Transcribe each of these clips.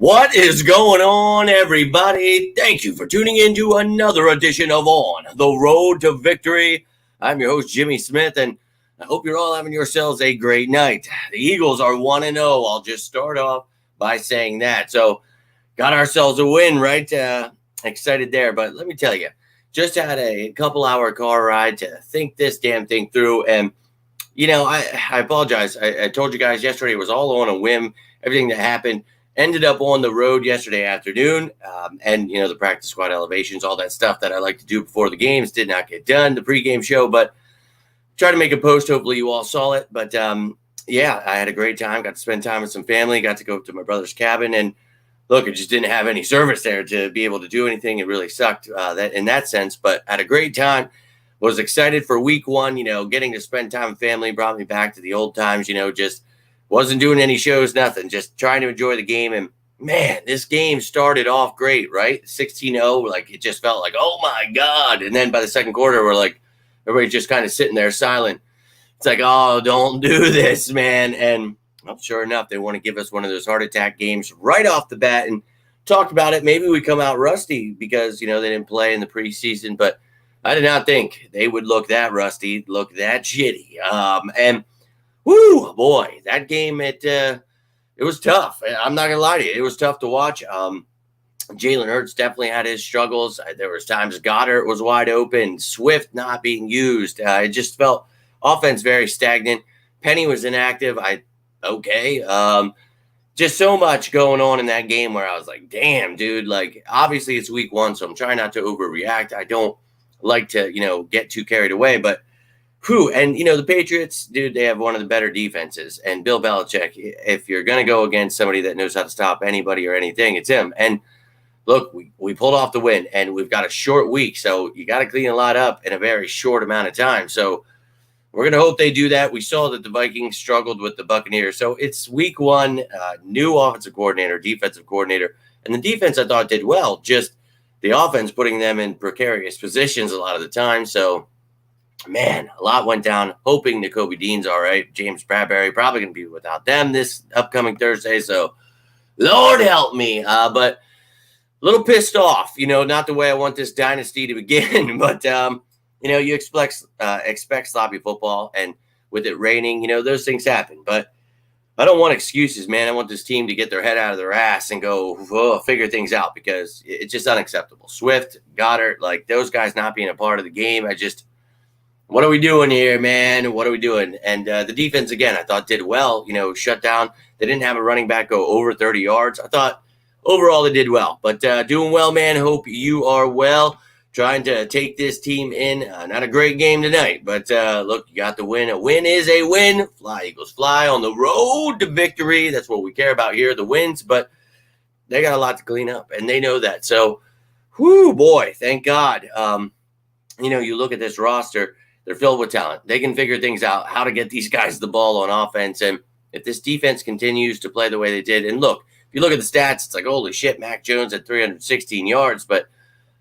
What is going on, everybody? Thank you for tuning in to another edition of On the Road to Victory. I'm your host, Jimmy Smith, and I hope you're all having yourselves a great night. The Eagles are 1-0. I'll just start off by saying that. So, got ourselves a win, right? Excited there. But let me tell you, just had a couple-hour car ride to think this damn thing through. And, I apologize. I told you guys yesterday it was all on a whim, everything that happened. Ended up on the road yesterday afternoon, and, the practice squad elevations, all that stuff that I like to do before the games did not get done, the pregame show, but try to make a post. Hopefully you all saw it. But, I had a great time, got to spend time with some family, got to go to my brother's cabin, and look, it just didn't have any service there to be able to do anything. It really sucked that in that sense, but had a great time. Was excited for week one, getting to spend time with family brought me back to the old times, just wasn't doing any shows, nothing, just trying to enjoy the game. And man, this game started off great, right? 16-0, like it just felt like, oh my God. And then by the second quarter, we're like, everybody's just kind of sitting there silent. It's like, oh, don't do this, man. And well, sure enough, they want to give us one of those heart attack games right off the bat. And talked about it. Maybe we come out rusty because, they didn't play in the preseason, but I did not think they would look that rusty, look that shitty. And whoo, boy, that game, it was tough. I'm not going to lie to you. It was tough to watch. Jalen Hurts definitely had his struggles. There was times Goddard was wide open, Swift not being used. It just felt offense very stagnant. Penny was inactive. Just so much going on in that game where I was like, damn, dude, like obviously it's week one, so I'm trying not to overreact. I don't like to, get too carried away, but and, the Patriots, dude, they have one of the better defenses. And Bill Belichick, if you're going to go against somebody that knows how to stop anybody or anything, it's him. And look, we pulled off the win, and we've got a short week, so you got to clean a lot up in a very short amount of time. So we're going to hope they do that. We saw that the Vikings struggled with the Buccaneers. So it's week one, new offensive coordinator, defensive coordinator. And the defense, I thought, did well. Just the offense putting them in precarious positions a lot of the time. So, man, a lot went down. Hoping N'Kobe Dean's all right. James Bradbury probably going to be without them this upcoming Thursday. So, Lord help me. But a little pissed off. Not the way I want this dynasty to begin. But, you expect sloppy football. And with it raining, those things happen. But I don't want excuses, man. I want this team to get their head out of their ass and go figure things out because it's just unacceptable. Swift, Goddard, like those guys not being a part of the game. What are we doing here, man? What are we doing? And the defense, again, I thought did well, shut down. They didn't have a running back go over 30 yards. I thought overall they did well. But doing well, man. Hope you are well. Trying to take this team in. Not a great game tonight, but look, you got the win. A win is a win. Fly, Eagles, fly on the road to victory. That's what we care about here, the wins. But they got a lot to clean up, and they know that. So, whoo, boy, thank God. You look at this roster. They're filled with talent. They can figure things out, how to get these guys the ball on offense. And if this defense continues to play the way they did, and look, if you look at the stats, it's like, holy shit, Mac Jones had 316 yards. But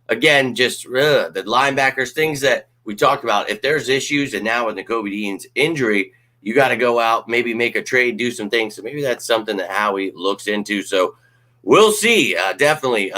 again, just the linebackers, things that we talked about. If there's issues, and now with N'Kobe Dean's injury, you got to go out, maybe make a trade, do some things. So maybe that's something that Howie looks into. So we'll see, definitely.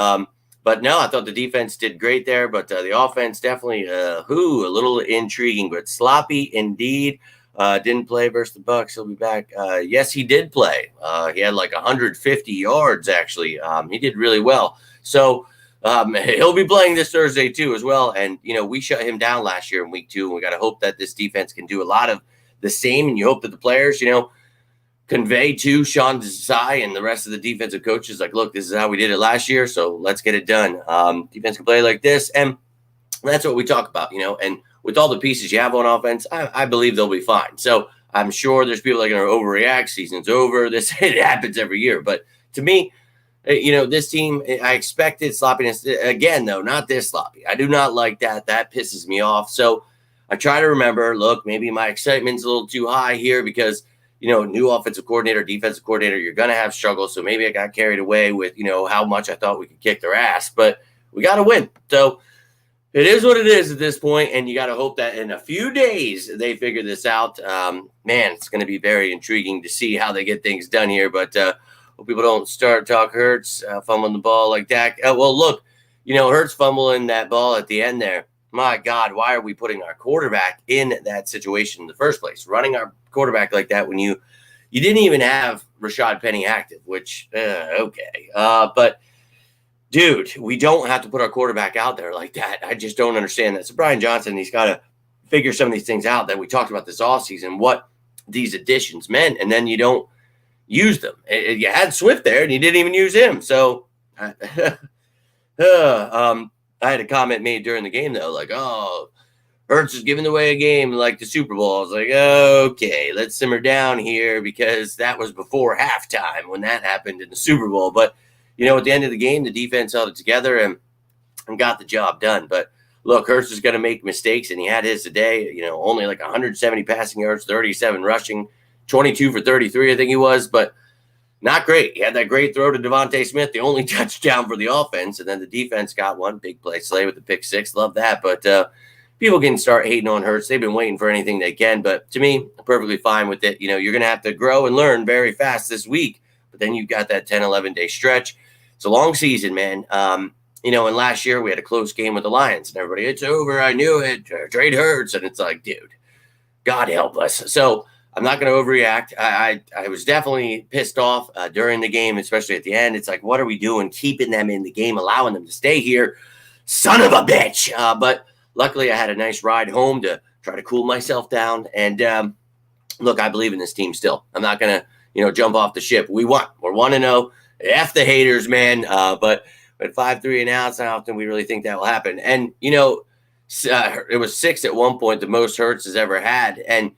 But no, I thought the defense did great there, but the offense definitely, a little intriguing, but sloppy indeed. Didn't play versus the Bucs. He'll be back. Yes, he did play. He had like 150 yards, actually. He did really well. So he'll be playing this Thursday too as well. And, we shut him down last year in week 2. And we got to hope that this defense can do a lot of the same. And you hope that the players, convey to Sean Desai and the rest of the defensive coaches, like, look, this is how we did it last year, so let's get it done. Defense can play like this, and that's what we talk about, and with all the pieces you have on offense, I believe they'll be fine. So I'm sure there's people that are going to overreact. Season's over. It happens every year. But to me, this team, I expected sloppiness. Again, though, not this sloppy. I do not like that. That pisses me off. So I try to remember, look, maybe my excitement's a little too high here because – new offensive coordinator, defensive coordinator, you're going to have struggles. So maybe I got carried away with, how much I thought we could kick their ass. But we got to win. So it is what it is at this point, and you got to hope that in a few days they figure this out. Man, it's going to be very intriguing to see how they get things done here. But Hope people don't start talk Hurts fumbling the ball like that. Well, look, Hurts fumbling that ball at the end there. My God, why are we putting our quarterback in that situation in the first place? Running our quarterback like that when you didn't even have Rashad Penny active, which, okay. But, dude, we don't have to put our quarterback out there like that. I just don't understand that. So Brian Johnson, he's got to figure some of these things out that we talked about this offseason, what these additions meant, and then you don't use them. You had Swift there, and you didn't even use him. So I had a comment made during the game, though, like, oh, Hurts is giving away a game like the Super Bowl. I was like, okay, let's simmer down here, because that was before halftime when that happened in the Super Bowl. But, at the end of the game, the defense held it together and got the job done. But, look, Hurts is going to make mistakes, and he had his today. Only like 170 passing yards, 37 rushing, 22 for 33, I think he was. But not great. He had that great throw to Devontae Smith, the only touchdown for the offense. And then the defense got one big play. Slay with the pick six. Love that. But people can start hating on Hurts. They've been waiting for anything they can. But to me, I'm perfectly fine with it. You're going to have to grow and learn very fast this week. But then you've got that 10, 11-day stretch. It's a long season, man. And last year we had a close game with the Lions. And everybody, it's over. I knew it. Trade Hurts. And it's like, dude, God help us. So I'm not going to overreact. I was definitely pissed off during the game, especially at the end. It's like, what are we doing? Keeping them in the game, allowing them to stay here. Son of a bitch. But luckily, I had a nice ride home to try to cool myself down. And look, I believe in this team still. I'm not going to, jump off the ship. We won. We're 1-0. F the haters, man. But at 5-3 and out, how often we really think that will happen? And, it was 6 at one point, the most Hurts has ever had. And,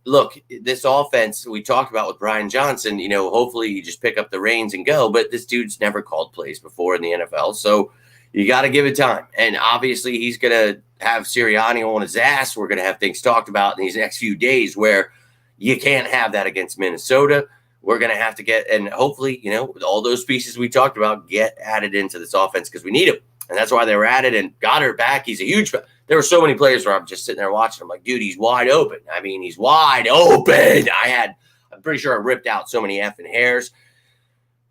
look, this offense we talked about with Brian Johnson, hopefully you just pick up the reins and go. But this dude's never called plays before in the NFL. So you got to give it time. And obviously he's going to have Sirianni on his ass. We're going to have things talked about in these next few days where you can't have that against Minnesota. We're going to have to get, and hopefully, with all those pieces we talked about, get added into this offense because we need them. And that's why they were added. And Goddard back, he's a huge – there were so many players where I'm just sitting there watching. I'm like, dude, he's wide open. I mean, he's wide open. I'm pretty sure I ripped out so many effing hairs.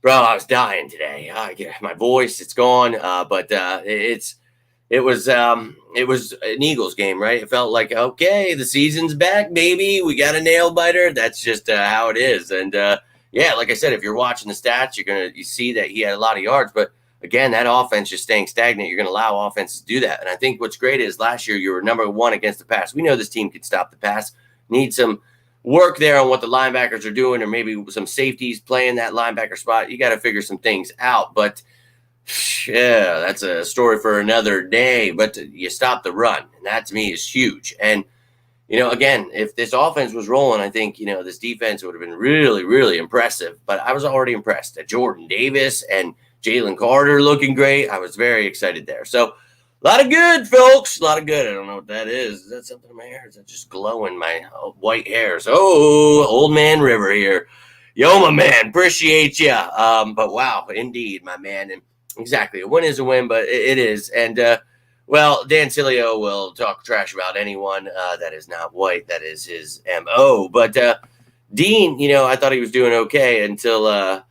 Bro, I was dying today. My voice, it's gone. But it was an Eagles game, right? It felt like, okay, the season's back, baby. We got a nail biter. That's just how it is. And yeah, like I said, if you're watching the stats, you see that he had a lot of yards. But again, that offense just staying stagnant. You're going to allow offenses to do that. And I think what's great is last year you were number one against the pass. We know this team can stop the pass. Need some work there on what the linebackers are doing, or maybe some safeties playing that linebacker spot. You got to figure some things out. But yeah, that's a story for another day. But you stop the run, and that to me is huge. And again, if this offense was rolling, I think this defense would have been really, really impressive. But I was already impressed at Jordan Davis and Jalen Carter looking great. I was very excited there. So a lot of good, folks. A lot of good. I don't know what that is. Is that something in my hair? Is that just glowing my white hairs? Oh, old man River here. Yo, my man. Appreciate you. But wow, indeed, my man. And exactly, a win is a win, but it is. And, well, Dan Cilio will talk trash about anyone that is not white. That is his MO. But Dean, I thought he was doing okay until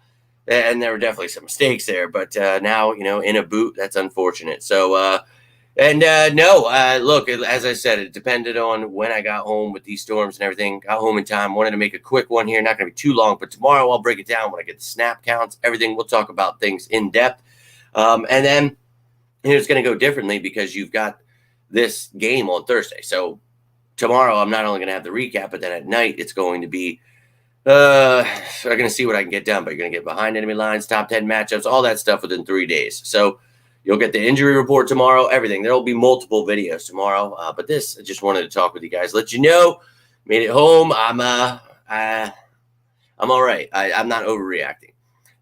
and there were definitely some mistakes there, but now, in a boot, that's unfortunate. So, look, as I said, it depended on when I got home with these storms and everything. Got home in time. Wanted to make a quick one here. Not going to be too long, but tomorrow I'll break it down when I get the snap counts, everything. We'll talk about things in depth. And then it's going to go differently because you've got this game on Thursday. So tomorrow I'm not only going to have the recap, but then at night it's going to be I'm going to see what I can get done, but you're going to get behind enemy lines, top 10 matchups, all that stuff within 3 days. So you'll get the injury report tomorrow, everything. There will be multiple videos tomorrow. But this, I just wanted to talk with you guys, let you know, made it home. I'm all right. I'm not overreacting.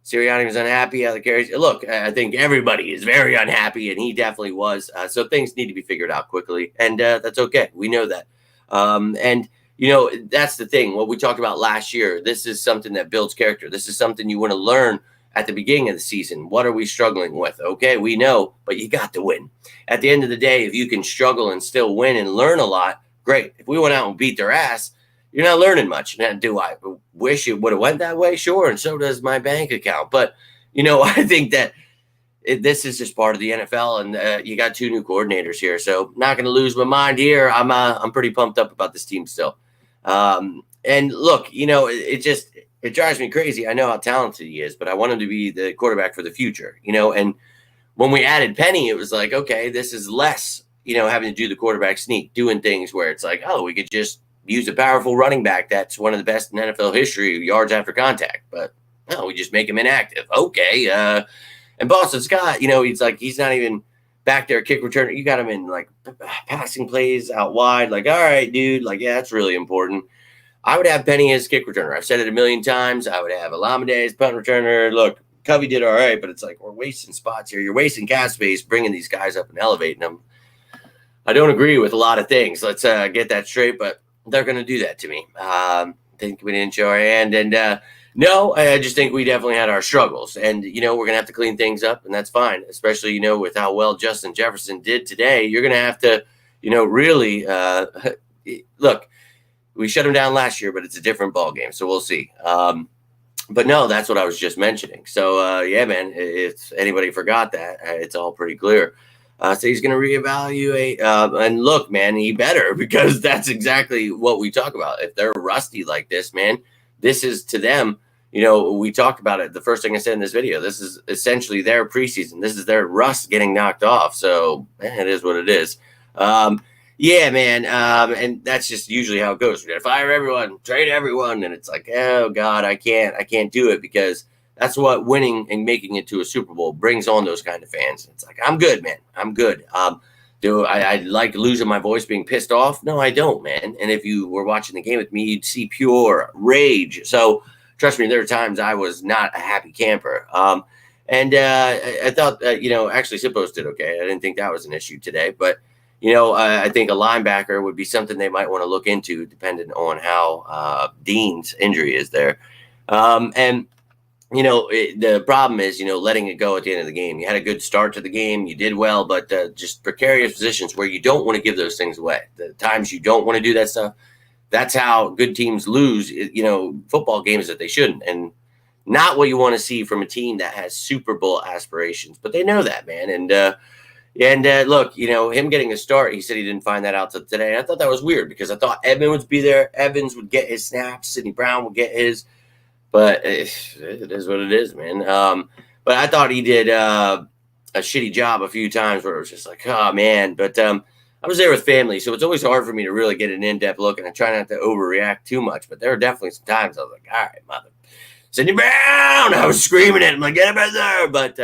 Sirianni was unhappy. Other carries. Look, I think everybody is very unhappy, and he definitely was. So things need to be figured out quickly, and that's okay. We know that. And that's the thing. What we talked about last year, this is something that builds character. This is something you want to learn at the beginning of the season. What are we struggling with? Okay, we know, but you got to win. At the end of the day, if you can struggle and still win and learn a lot, great. If we went out and beat their ass, you're not learning much. Now, do I wish it would have went that way? Sure, and so does my bank account. But I think that this is just part of the NFL, and you got 2 new coordinators here, so not going to lose my mind here. I'm pretty pumped up about this team still. And look, it drives me crazy. I know how talented he is, but I want him to be the quarterback for the future. And when we added Penny, it was like, okay, this is less, having to do the quarterback sneak, doing things where it's like, oh, we could just use a powerful running back that's one of the best in NFL history, yards after contact, but no, we just make him inactive. Okay, and Boston Scott, he's not even back there kick returner. You got him in like passing plays out wide. Like, all right, dude. Like, yeah, that's really important. I would have Penny as kick returner. I've said it a million times. I would have Alameda as punt returner. Look, Covey did all right, but it's like we're wasting spots here. You're wasting cap space bringing these guys up and elevating them. I don't agree with a lot of things. Let's get that straight, but they're going to do that to me. Think we didn't show our hand. And no, I just think we definitely had our struggles. And, we're going to have to clean things up, and that's fine, especially, with how well Justin Jefferson did today. You're going to have to, really look, we shut him down last year, but it's a different ball game, so we'll see. But no, that's what I was just mentioning. So, yeah, man, if anybody forgot that, it's all pretty clear. So he's going to reevaluate. And look, man, he better, because that's exactly what we talk about. If they're rusty like this, man, this is to them. We talked about it. The first thing I said in this video, this is essentially their preseason. This is their rust getting knocked off. So it is what it is. Yeah, man. And that's just usually how it goes. We got to fire everyone, trade everyone. And it's like, oh God, I can't do it, because that's what winning and making it to a Super Bowl brings on those kind of fans. It's like, I'm good, man. I'm good. Do I like losing my voice, being pissed off? No, I don't, man. And if you were watching the game with me, you'd see pure rage. So trust me, there are times I was not a happy camper. And I thought, actually Sippos did okay. I didn't think that was an issue today. But, I think a linebacker would be something they might want to look into, depending on how Dean's injury is there. And the problem is, letting it go at the end of the game. You had a good start to the game. You did well, but just precarious positions where you don't want to give those things away. The times you don't want to do that stuff, that's how good teams lose, football games that they shouldn't. And not what you want to see from a team that has Super Bowl aspirations. But they know that, man. And look, him getting a start, he said he didn't find that out till today. And I thought that was weird, because I thought Edmonds would be there. Evans would get his snaps. Sidney Brown would get his. But it is what it is, man. But I thought he did a shitty job a few times where it was just like, oh, man. But I was there with family, so it's always hard for me to really get an in-depth look, and I try not to overreact too much. But there are definitely some times I was like, all right, mother. Sidney Brown! I was screaming at him, like, get him in there. But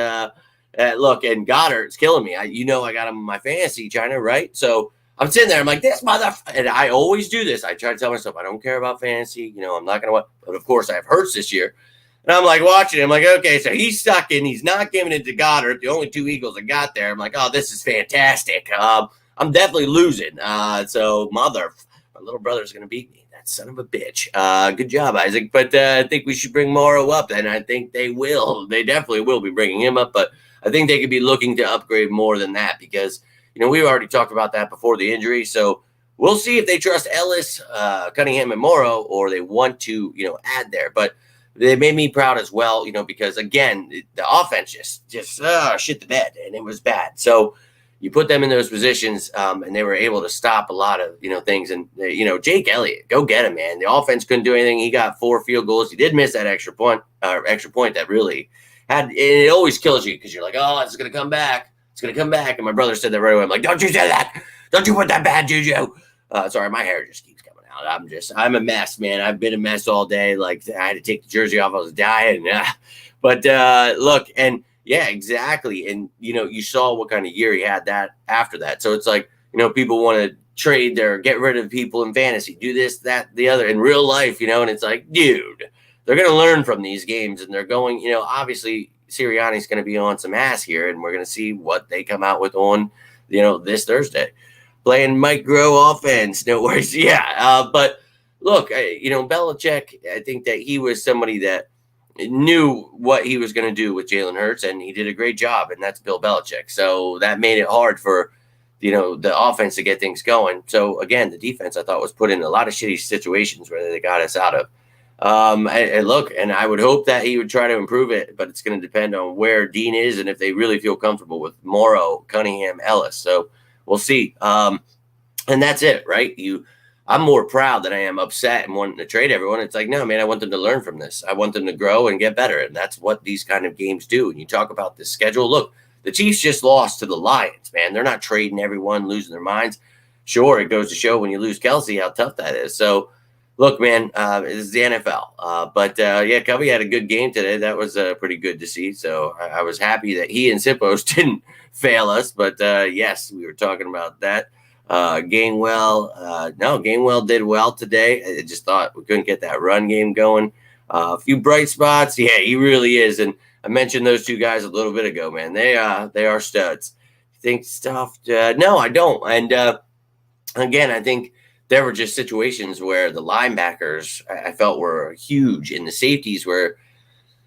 look, and Goddard's killing me. I got him in my fantasy, China, right? So I'm sitting there, I'm like, this mother, and I always do this. I try to tell myself, I don't care about fantasy. I'm not going to, but of course I have Hurts this year. And I'm like watching it. I'm like, okay, so he's stuck in, he's not giving it to Goddard. The only 2 Eagles I got there. I'm like, oh, this is fantastic. I'm definitely losing. So my little brother's going to beat me. That son of a bitch. Good job, Isaac. But I think we should bring Morrow up, and I think they will. They definitely will be bringing him up, but I think they could be looking to upgrade more than that, because we already talked about that before the injury. So we'll see if they trust Ellis, Cunningham, and Morrow, or they want to, add there. But they made me proud as well, because, again, the offense just shit the bed, and it was bad. So you put them in those positions, and they were able to stop a lot of, things. And, Jake Elliott, go get him, man. The offense couldn't do anything. He got 4 field goals. He did miss that extra point that really had – it always kills you, because you're like, oh, it's going to come back. It's going to come back. And my brother said that right away. I'm like, don't you say that. Don't you put that bad juju. Sorry, my hair just keeps coming out. I'm a mess, man. I've been a mess all day. Like, I had to take the jersey off. I was dying. But look, and yeah, exactly. And, you saw what kind of year he had that after that. So it's like, people want to trade get rid of people in fantasy, do this, that, the other in real life, and it's like, dude, they're going to learn from these games, and they're going, obviously, Sirianni's going to be on some ass here, and we're going to see what they come out with on, this Thursday. Playing micro offense, no worries. Yeah, but look, Belichick, I think that he was somebody that knew what he was going to do with Jalen Hurts, and he did a great job, and that's Bill Belichick. So that made it hard for the offense to get things going. So again, the defense I thought was put in a lot of shitty situations where they got us out of. And look, and I would hope that he would try to improve it, but it's going to depend on where Dean is and if they really feel comfortable with Morrow, Cunningham, Ellis. So we'll see. And that's it, right? I'm more proud than I am upset and wanting to trade everyone. It's like, no, man, I want them to learn from this. I want them to grow and get better. And that's what these kind of games do. And you talk about the schedule. Look, the Chiefs just lost to the Lions, man. They're not trading everyone, losing their minds. Sure, it goes to show when you lose Kelsey how tough that is. So, look, man, this is the NFL. But yeah, Covey had a good game today. That was pretty good to see. So I was happy that he and Sippos didn't fail us. But yes, we were talking about that. Gainwell did well today. I just thought we couldn't get that run game going. A few bright spots. Yeah, he really is. And I mentioned those two guys a little bit ago, man. They are studs. You think stuff? No, I don't. And again, I think there were just situations where the linebackers I felt were huge, and the safeties where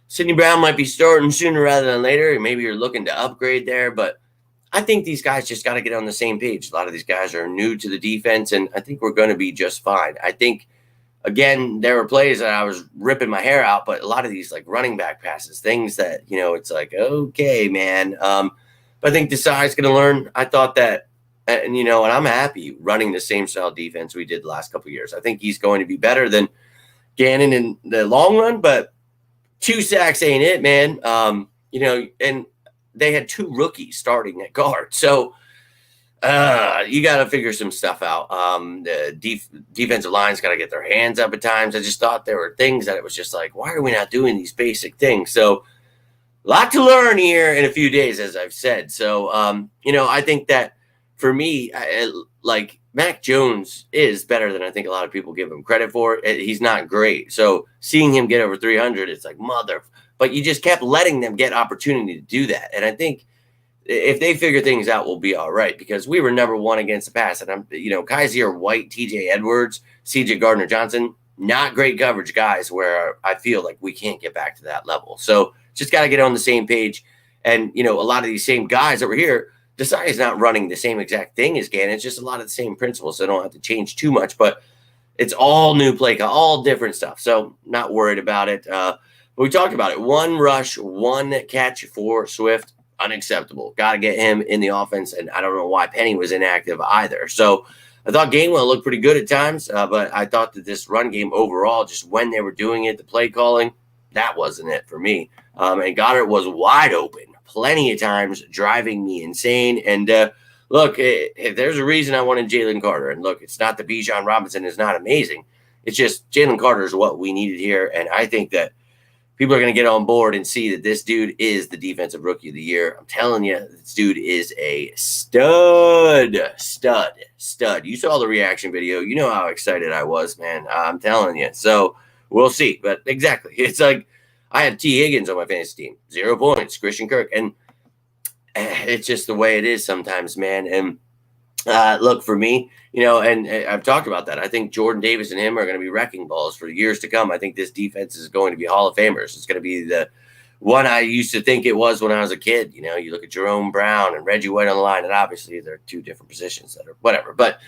Sidney Brown might be starting sooner rather than later. Maybe you're looking to upgrade there, but I think these guys just got to get on the same page. A lot of these guys are new to the defense, and I think we're going to be just fine. I think, again, there were plays that I was ripping my hair out, but a lot of these like running back passes, things that, it's like, okay, man. But I think Desai's going to learn. I thought that, and I'm happy running the same style defense we did the last couple of years. I think he's going to be better than Gannon in the long run, but 2 sacks ain't it, man. And they had 2 rookies starting at guard. So you got to figure some stuff out. The defensive line's got to get their hands up at times. I just thought there were things that it was just like, why are we not doing these basic things? So a lot to learn here in a few days, as I've said. So, I think that for me, like Mac Jones is better than I think a lot of people give him credit for. He's not great. So seeing him get over 300, it's like, but you just kept letting them get opportunity to do that. And I think if they figure things out, we'll be all right, because we were number 1 against the pass. And Kaiser White, TJ Edwards, CJ Gardner-Johnson, not great coverage guys where I feel like we can't get back to that level. So just got to get on the same page. And, a lot of these same guys over here, Desai is not running the same exact thing as Gannon. It's just a lot of the same principles. So I don't have to change too much, but it's all new play, all different stuff. So not worried about it. We talked about it. 1 rush, 1 catch for Swift. Unacceptable. Got to get him in the offense. And I don't know why Penny was inactive either. So I thought Gainwell looked pretty good at times, but I thought that this run game overall, just when they were doing it, the play calling, that wasn't it for me. And Goddard was wide open plenty of times, driving me insane. And look, if there's a reason I wanted Jalen Carter, and look, it's not that Bijan Robinson is not amazing. It's just Jalen Carter is what we needed here. And I think that people are going to get on board and see that this dude is the defensive rookie of the year. I'm telling you, this dude is a stud. You saw the reaction video. You know how excited I was, man. I'm telling you. So we'll see. But exactly. It's like I had T. Higgins on my fantasy team. 0 points. Christian Kirk. And it's just the way it is sometimes, man. And look, for me, and I've talked about that. I think Jordan Davis and him are going to be wrecking balls for years to come. I think this defense is going to be Hall of Famers. It's going to be the one I used to think it was when I was a kid. You look at Jerome Brown and Reggie White on the line, and obviously they're 2 different positions that are whatever. But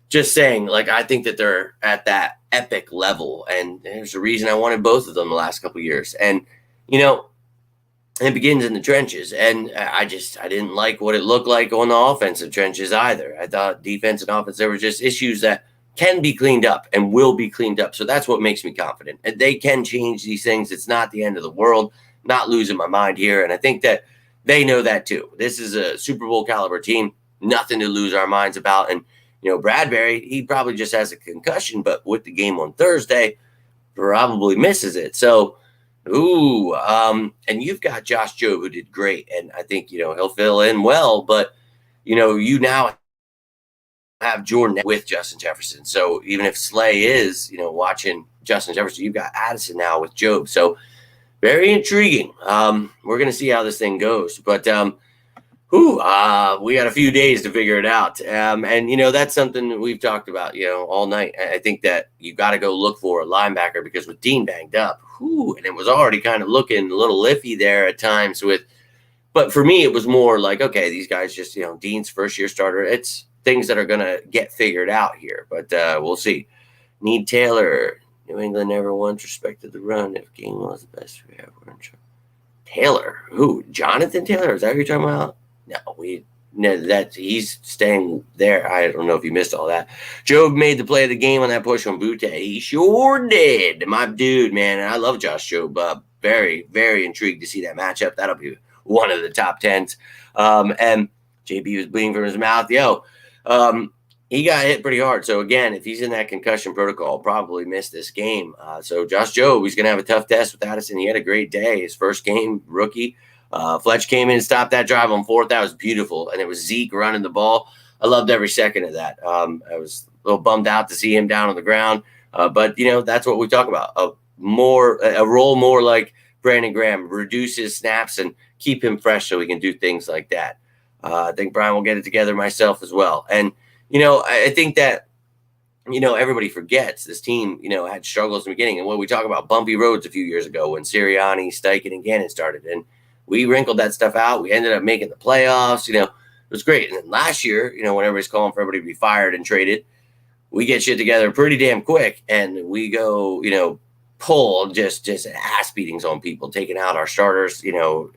just saying, like, I think that they're at that epic level, and there's a reason I wanted both of them the last couple of years. And, it begins in the trenches, and I didn't like what it looked like on the offensive trenches either. I thought defense and offense, there were just issues that can be cleaned up and will be cleaned up. So that's what makes me confident. And they can change these things. It's not the end of the world. Not losing my mind here. And I think that they know that too. This is a Super Bowl caliber team. Nothing to lose our minds about. And, Bradbury, he probably just has a concussion, but with the game on Thursday, probably misses it. So, and you've got Josh Jobe, who did great. And I think, he'll fill in well, but, you now have Jordan with Justin Jefferson. So even if Slay is, watching Justin Jefferson, you've got Addison now with Jobe. So very intriguing. We're going to see how this thing goes, but, we got a few days to figure it out. And, that's something that we've talked about, all night. I think that you got to go look for a linebacker, because with Dean banged up, and it was already kind of looking a little iffy there at times with But for me, it was more like, okay, these guys just, Dean's first year starter. It's things that are going to get figured out here, but we'll see. Need Taylor. New England never once respected the run. If Game was the best we ever. Taylor, who? Jonathan Taylor? Is that who you're talking about? No, that he's staying there. I don't know if you missed all that. Job made the play of the game on that push on Butte. He sure did. My dude, man. And I love Josh Job. Very, very intrigued to see that matchup. That'll be one of the top 10s. And JB was bleeding from his mouth. He got hit pretty hard. So, again, if he's in that concussion protocol, probably missed this game. So, Josh Job, he's going to have a tough test with Addison. He had a great day. His first game, rookie. Fletch came in and stopped that drive on fourth. That was beautiful. And it was Zeke running the ball. I loved every second of that. I was a little bummed out to see him down on the ground. But, that's what we talk about. A role more like Brandon Graham, reduce his snaps and keep him fresh so he can do things like that. I think Brian will get it together myself as well. And, I think that, everybody forgets this team, had struggles in the beginning. And when we talk about bumpy roads a few years ago when Sirianni, Steichen, and Gannon started, and we wrinkled that stuff out. We ended up making the playoffs. It was great. And then last year, when everybody's calling for everybody to be fired and traded, we get shit together pretty damn quick. And we go, pull just ass beatings on people, taking out our starters,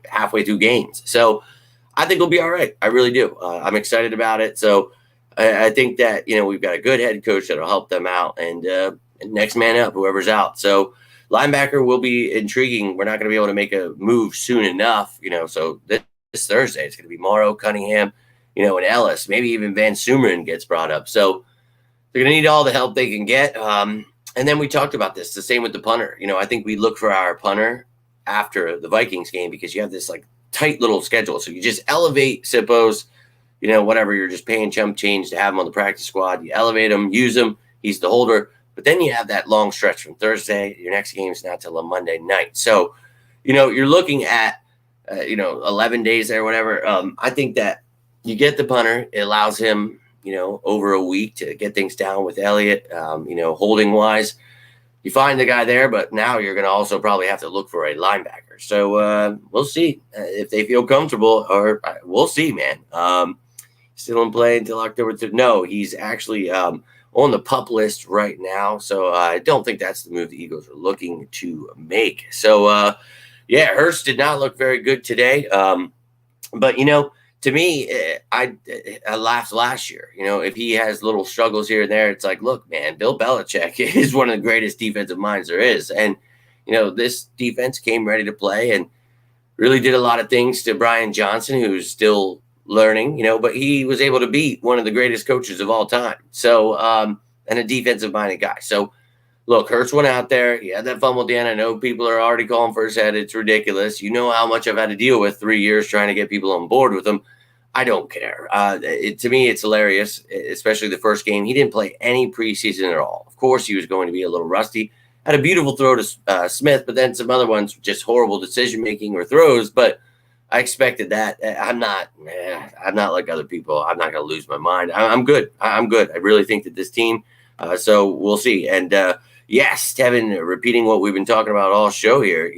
halfway through games. So I think we'll be all right. I really do. I'm excited about it. So I think that, we've got a good head coach that'll help them out, and next man up, whoever's out. So linebacker will be intriguing. We're not going to be able to make a move soon enough, so this Thursday, it's going to be Morrow, Cunningham, and Ellis. Maybe even Van Sumeren gets brought up. So they're going to need all the help they can get. And then we talked about this, the same with the punter. I think we look for our punter after the Vikings game because you have this like tight little schedule. So you just elevate Sippos, whatever, you're just paying chump change to have him on the practice squad. You elevate him, use him. He's the holder. But then you have that long stretch from Thursday. Your next game is not till a Monday night. So, you're looking at, 11 days there, whatever. I think that you get the punter. It allows him, over a week to get things down with Elliott, holding wise. You find the guy there, but now you're going to also probably have to look for a linebacker. So we'll see if they feel comfortable, or we'll see, man. Still in play until October 3rd. No, he's actually on the PUP list right now. So I don't think that's the move the Eagles are looking to make. So, Hurst did not look very good today. But, to me, I laughed last year. If he has little struggles here and there, it's like, look, man, Bill Belichick is one of the greatest defensive minds there is. And, this defense came ready to play and really did a lot of things to Brian Johnson, who's still learning, but he was able to beat one of the greatest coaches of all time. So, and a defensive minded guy. So look, Hurts went out there. He had that fumble at the end. I know people are already calling for his head. It's ridiculous. You know how much I've had to deal with 3 years trying to get people on board with him. I don't care. To me, it's hilarious, especially the first game. He didn't play any preseason at all. Of course, he was going to be a little rusty. Had a beautiful throw to Smith, but then some other ones, just horrible decision-making or throws. But I expected that. I'm not like other people. I'm not going to lose my mind. I'm good. I'm good. I really think that this team, so we'll see. And yes, Tevin, repeating what we've been talking about all show here,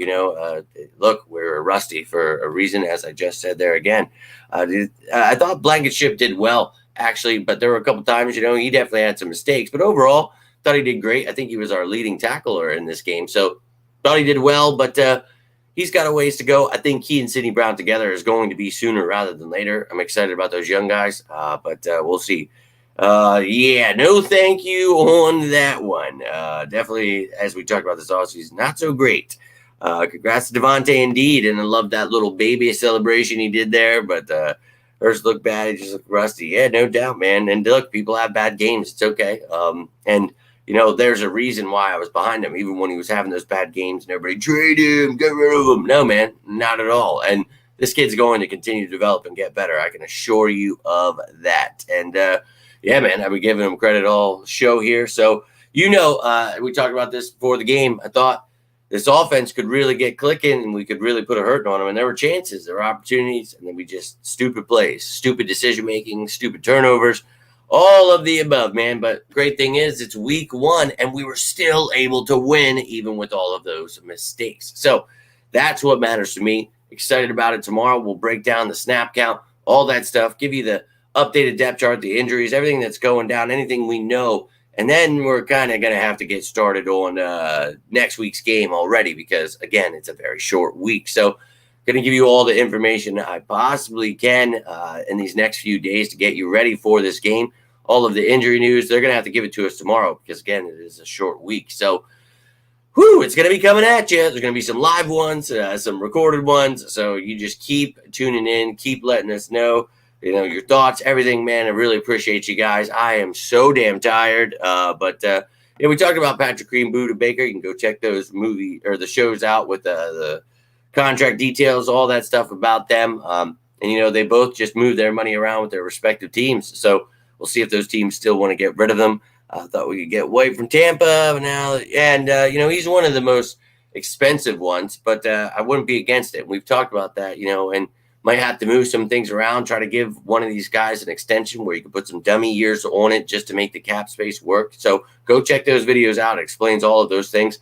look, we're rusty for a reason, as I just said there again. I thought Blankenship did well, actually, but there were a couple times, he definitely had some mistakes. But overall, thought he did great. I think he was our leading tackler in this game. So thought he did well, but he's got a ways to go. I think he and Sidney Brown together is going to be sooner rather than later. I'm excited about those young guys, but we'll see. No thank you on that one. Definitely, as we talked about this offseason, not so great. Congrats to Devontae indeed, and I love that little baby celebration he did there, but Hurst looked bad. He just looked rusty. Yeah, no doubt, man. And look, people have bad games. It's okay. And there's a reason why I was behind him, even when he was having those bad games and everybody trade him, get rid of him. No, man, not at all. And this kid's going to continue to develop and get better. I can assure you of that. And yeah, man, I've been giving him credit all show here. So, we talked about this before the game. I thought this offense could really get clicking and we could really put a hurting on them. And there were chances, there were opportunities, and then we just stupid plays, stupid decision-making, stupid turnovers, all of the above, man. But great thing is it's week 1 and we were still able to win even with all of those mistakes. So that's what matters to me. Excited about it. Tomorrow we'll break down the snap count, all that stuff, give you the updated depth chart, the injuries, everything that's going down, anything we know. And then we're kind of going to have to get started on next week's game already because, again, it's a very short week. So going to give you all the information I possibly can in these next few days to get you ready for this game. All of the injury news, they're going to have to give it to us tomorrow because, again, it is a short week. So, it's going to be coming at you. There's going to be some live ones, some recorded ones. So you just keep tuning in, keep letting us know, your thoughts, everything, man. I really appreciate you guys. I am so damn tired. But we talked about Patrick Green, Buda Baker. You can go check those the shows out with the contract details, all that stuff about them. And they both just move their money around with their respective teams. So we'll see if those teams still want to get rid of them. I thought we could get White from Tampa now. And, he's one of the most expensive ones, but I wouldn't be against it. We've talked about that, and might have to move some things around, try to give one of these guys an extension where you can put some dummy years on it just to make the cap space work. So go check those videos out. It explains all of those things.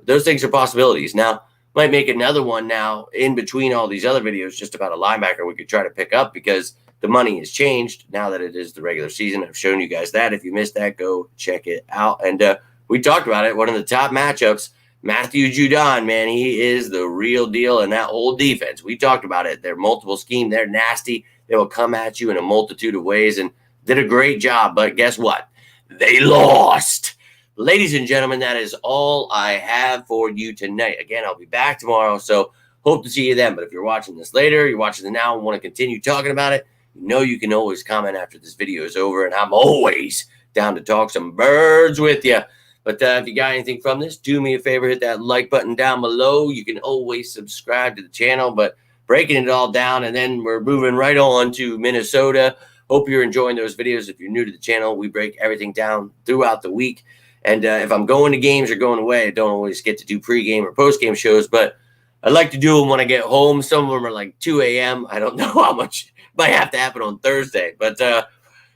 Those things are possibilities. Now, might make another one now in between all these other videos just about a linebacker we could try to pick up because the money has changed now that it is the regular season. I've shown you guys that. If you missed that, go check it out. And we talked about it. One of the top matchups, Matthew Judon, man, he is the real deal in that whole defense. We talked about it. They're multiple scheme. They're nasty. They will come at you in a multitude of ways and did a great job. But guess what? They lost. Ladies and gentlemen, that is all I have for you tonight. Again, I'll be back tomorrow, so hope to see you then. But if you're watching this later, you're watching it now and want to continue talking about it, you can always comment after this video is over, and I'm always down to talk some birds with you. But if you got anything from this, do me a favor, hit that like button down below. You can always subscribe to the channel, but breaking it all down, and then we're moving right on to Minnesota. Hope you're enjoying those videos. If you're new to the channel, we break everything down throughout the week. And if I'm going to games or going away, I don't always get to do pregame or postgame shows, but I like to do them when I get home. Some of them are like 2 a.m. I don't know how much might have to happen on Thursday, but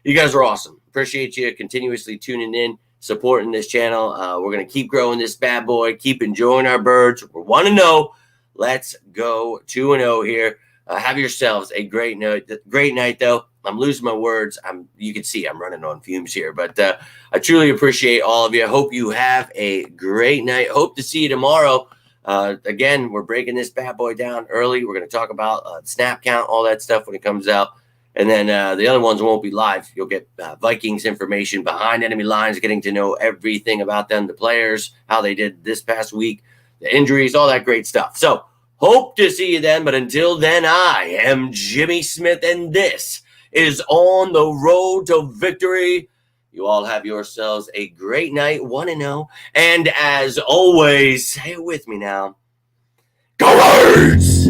you guys are awesome. Appreciate you continuously tuning in, supporting this channel. We're going to keep growing this bad boy, keep enjoying our birds. We're 1-0. Let's go 2-0 here. Have yourselves a great night. Great night, though. I'm losing my words. You can see I'm running on fumes here, but I truly appreciate all of you. Hope you have a great night. Hope to see you tomorrow. Again, we're breaking this bad boy down early. We're going to talk about snap count, all that stuff when it comes out. And then the other ones won't be live. You'll get Vikings information behind enemy lines, getting to know everything about them, the players, how they did this past week, the injuries, all that great stuff. So hope to see you then. But until then, I am Jimmy Smith, and this is On the Road to Victory. You all have yourselves a great night, 1-0. And as always, say it with me now. Go Birds!